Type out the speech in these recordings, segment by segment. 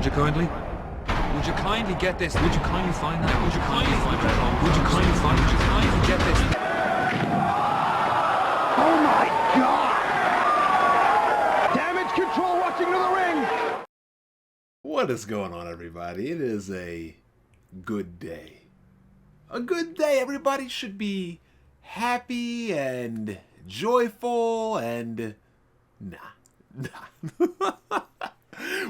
Would you kindly? Would you kindly get this? Would you kindly find that? Would you kindly find that? Would you kindly find? Would you kindly get this? Oh my God! Damage control rushing to the ring! What is going on, everybody? It is a good day. A good day. Everybody should be happy and joyful and... Nah.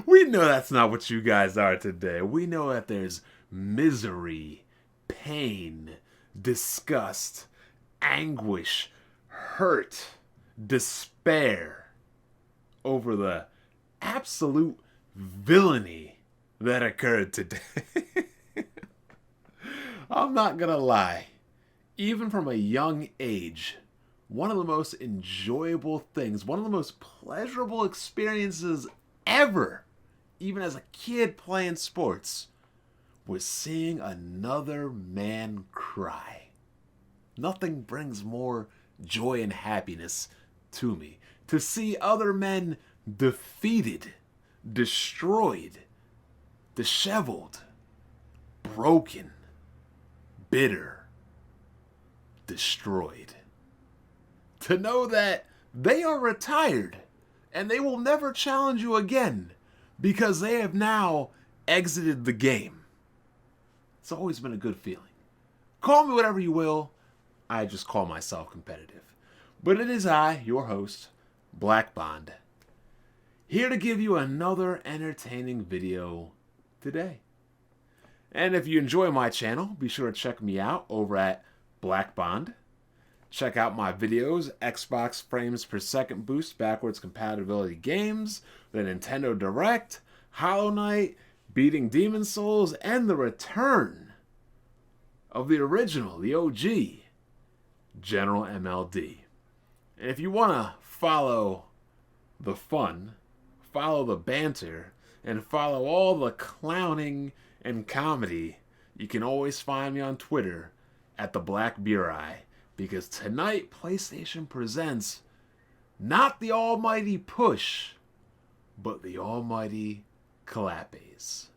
We know that's not what you guys are today. We know that there's misery, pain, disgust, anguish, hurt, despair over the absolute villainy that occurred today. I'm not gonna lie. Even from a young age, one of the most enjoyable things, one of the most pleasurable experiences ever, even as a kid playing sports, was seeing another man cry. Nothing brings more joy and happiness to me. To see other men defeated, destroyed, disheveled, broken, bitter, destroyed. To know that they are retired and they will never challenge you again because they have now exited the game. It's always been a good feeling. Call me whatever you will. I just call myself competitive. But it is I, your host, Black Bond, here to give you another entertaining video today. And if you enjoy my channel, be sure to check me out over at Black Bond. Check out my videos, Xbox frames per second boost, backwards compatibility games, the Nintendo Direct, Hollow Knight, beating Demon Souls, and the return of the original, the OG, General MLD. And if you want to follow the fun, follow the banter, and follow all the clowning and comedy, you can always find me on Twitter at the Black Beer Eye. Because tonight, PlayStation presents not the almighty push, but the almighty clappies.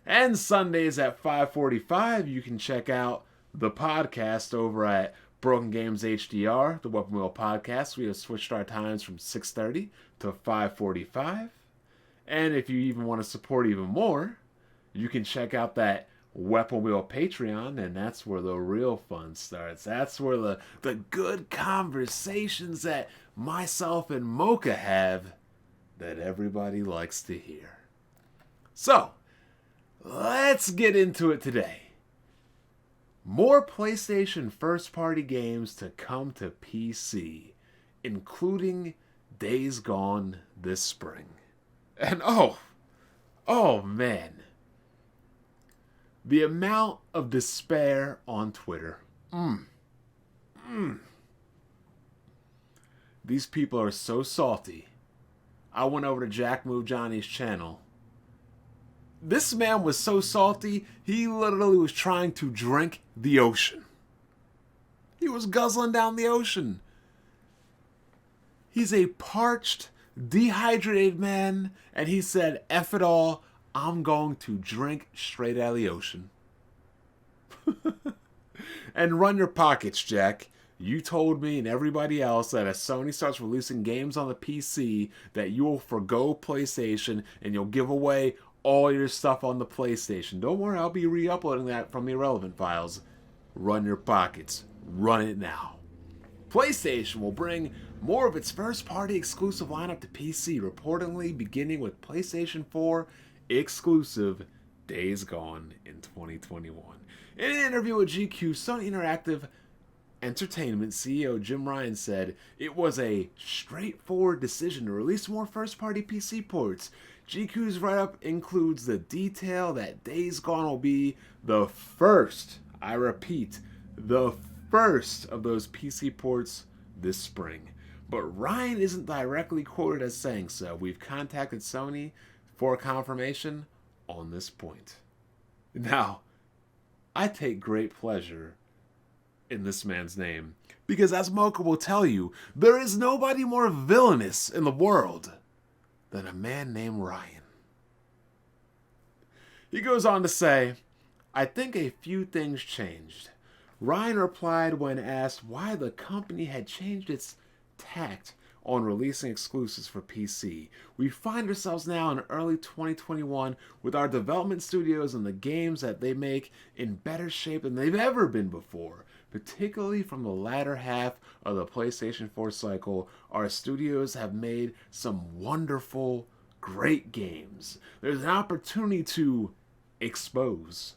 And Sundays at 5:45, you can check out the podcast over at Broken Games HDR, the Weapon Wheel Podcast. We have switched our times from 6:30 to 5:45. And if you even want to support even more, you can check out that Weapon Wheel Patreon, and that's where the real fun starts. That's where the good conversations that myself and Mocha have that everybody likes to hear. So, let's get into it today. More PlayStation first-party games to come to PC, including Days Gone this spring. And oh man. The amount of despair on Twitter. These people are so salty. I went over to Jack Move Johnny's channel. This man was so salty, he literally was trying to drink the ocean. He was guzzling down the ocean. He's a parched, dehydrated man, and he said, F it all, I'm going to drink straight out of the ocean. And run your pockets, Jack. You told me and everybody else that as Sony starts releasing games on the PC, that you will forgo PlayStation and you'll give away all your stuff on the PlayStation. Don't worry, I'll be re-uploading that from the irrelevant files. Run your pockets. Run it now. PlayStation will bring more of its first-party exclusive lineup to PC, reportedly beginning with PlayStation 4 exclusive Days Gone in 2021. In an interview with GQ, Sony Interactive Entertainment CEO Jim Ryan said it was a straightforward decision to release more first-party PC ports. GQ's write-up includes the detail that Days Gone will be the first, I repeat, the first of those PC ports this spring. But Ryan isn't directly quoted as saying so. We've contacted Sony for confirmation on this point. Now, I take great pleasure in this man's name, because as Mocha will tell you, there is nobody more villainous in the world than a man named Ryan. He goes on to say, I think a few things changed. Ryan replied when asked why the company had changed its tact on releasing exclusives for PC. We find ourselves now in early 2021 with our development studios and the games that they make in better shape than they've ever been before. Particularly from the latter half of the PlayStation 4 cycle, our studios have made some wonderful, great games. There's an opportunity to expose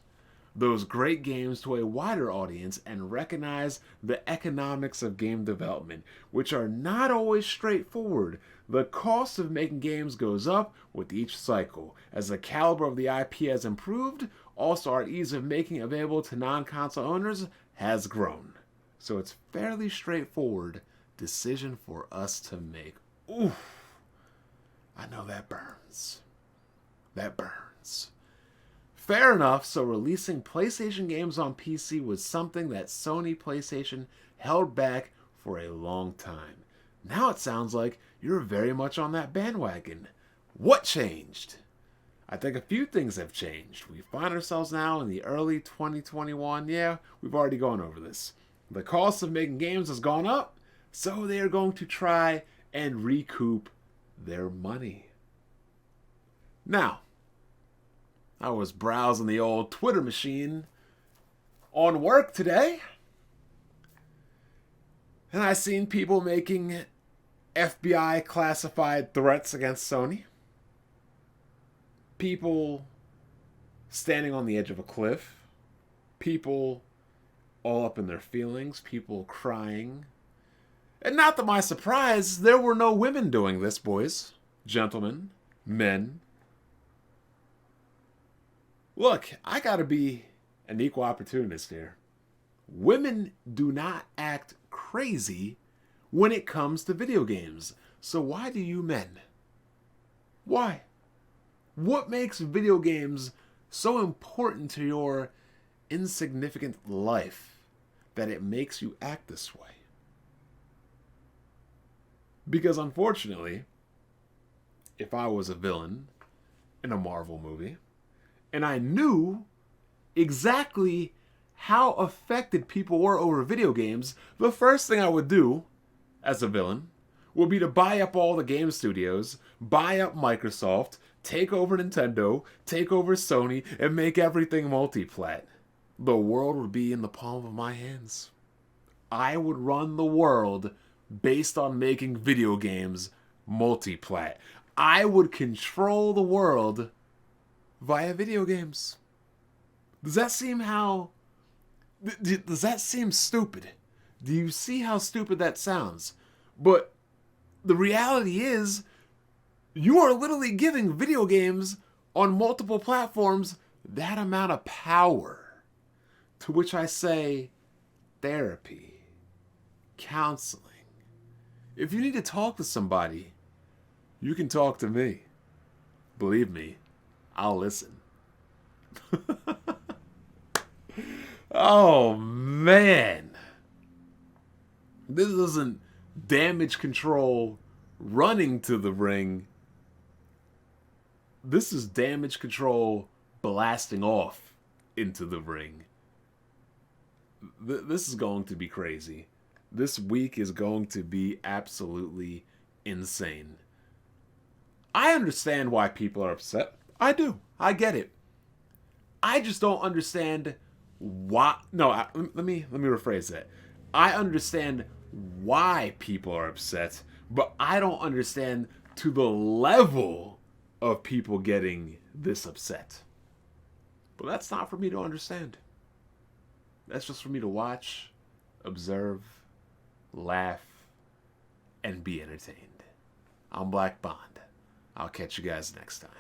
those great games to a wider audience and recognize the economics of game development, which are not always straightforward. The cost of making games goes up with each cycle. As the caliber of the IP has improved, also our ease of making it available to non-console owners has grown. So it's fairly straightforward decision for us to make. Oof. I know that burns. That burns. Fair enough, so releasing PlayStation games on PC was something that Sony PlayStation held back for a long time. Now it sounds like you're very much on that bandwagon. What changed? I think a few things have changed. We find ourselves now in the early 2021. Yeah, we've already gone over this. The cost of making games has gone up, so they are going to try and recoup their money. Now, I was browsing the old Twitter machine on work today, and I seen people making FBI classified threats against Sony. People standing on the edge of a cliff. People all up in their feelings. People crying. And not to my surprise, there were no women doing this, boys, gentlemen, men. Look, I gotta be an equal opportunist here. Women do not act crazy when it comes to video games. So why do you men? Why? What makes video games so important to your insignificant life that it makes you act this way? Because unfortunately, if I was a villain in a Marvel movie, and I knew exactly how affected people were over video games, the first thing I would do as a villain would be to buy up all the game studios, buy up Microsoft, take over Nintendo, take over Sony, and make everything multi-plat. The world would be in the palm of my hands. I would run the world based on making video games multi-plat. I would control the world via video games. Does that seem stupid? Do you see how stupid that sounds? But the reality is, you are literally giving video games on multiple platforms that amount of power. To which I say, therapy, counseling. If you need to talk to somebody, you can talk to me. Believe me, I'll listen. Oh, man. This isn't Damage Control running to the ring. This is Damage Control blasting off into the ring. This is going to be crazy. This week is going to be absolutely insane. I understand why people are upset. I do. I get it. I just don't understand why. No, let me rephrase that. I understand why people are upset, but I don't understand to the level of people getting this upset. But that's not for me to understand. That's just for me to watch, observe, laugh, and be entertained. I'm Black Bond. I'll catch you guys next time.